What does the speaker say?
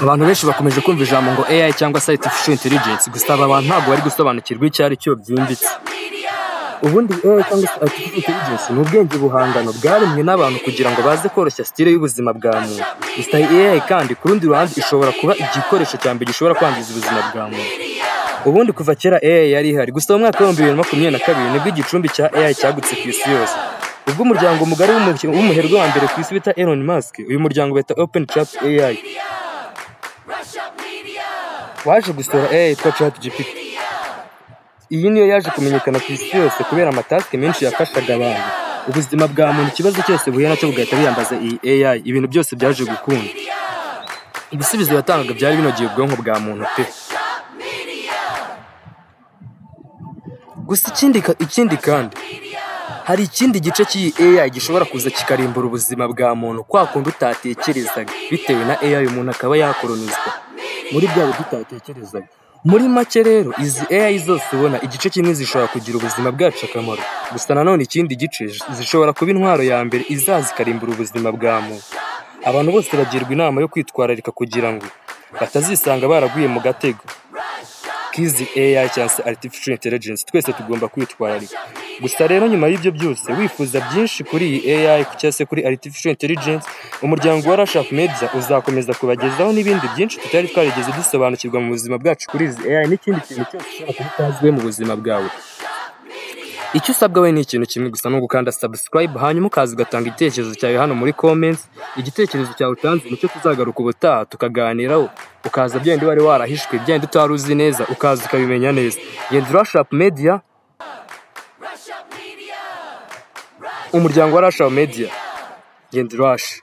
Abantu benshi bakomeje kumva ijambo ngo AI cyangwa se artificial intelligence, gusa aba bantu ntabwo bari gusobanukirwa icyo ari cyo byimbitse. Ubundi AI cyangwa se artificial intelligence ni ubwenge buhangano bwaremwe n'abantu kugira ngo baze koroshya style y'ubuzima bwa muntu. Gusa AI kandi ku rundi ruhande ishobora kuba igikoresho cya mbere gishobora kwangiza ubuzima bwa muntu. Ubundi kuva kera AI yari ihari, gusa mu mwaka wa 2022 nibwo igicumbi cya AI cyagutse ku isi yose. Ubwo umuryango mugari w'umuherwe wa mbere ku isi bita Elon Musk, uyu muryango bita Open Chat AI, waje gusohora AI yitwa ChatGPT. Iyi niyo yaje kumenyekana ku isi yose kubera amataske menshi yafashaga abantu. Ubuzima bwa muntu ikibazo cyose buhuye nacyo bugahita biyambaza iyi AI, ibintu byose byaje gukunda. Ibisubizo yatangaga byari binogeye ubwonko bwa muntu pe. Gusa ikindi kandi hari ikindi gice cy'iyi AI gishobora kuza kikarimbura ubuzima bwa muntu kwa kundi utatekerezaga, bitewe na AI umuntu akaba yakoronizwa muri bya bintu utatekerezaga. Muri make rero izi AI zose ubona igice kimwe zishobora kugira ubuzima bwacu akamaro, gusa nanone ikindi gice zishobora kuba intwaro ya mbere izaza ikarimbura ubuzima bwa muntu. Abantu bose bagirwa inama yo kwitwararika kugira ngo batazisanga baraguye mu gatego k'izi AI cyangwa se artificial intelligence. Twese tugomba kwitwararika. Gusa rero nyuma y'ibyo byose wifuza byinshi kuri iyi AI cyangwa se kuri artificial intelligence, umuryango wa Media uzakomeza kubagezaho n'ibindi byinshi tutari twarigeze dusobanukirwa mu buzima bwacu kuri izi AI n'ikindi kintu cyose ushobora kuba utazi mu buzima bwawe. Icyo usabwa we ni ikintu kimwe gusa, no gukanda subscribe, hanyuma ukaza ugatanga igitekerezo cyawe hano muri comments. Igitekerezo cyawe utanze nicyo tuzagaruka ubutaha tukaganiraho, ukaza byenda wari warahishwe, byenda utari uzi neza ukaza ukabimenya neza. Rush Media, umuryango wa Media, Rush.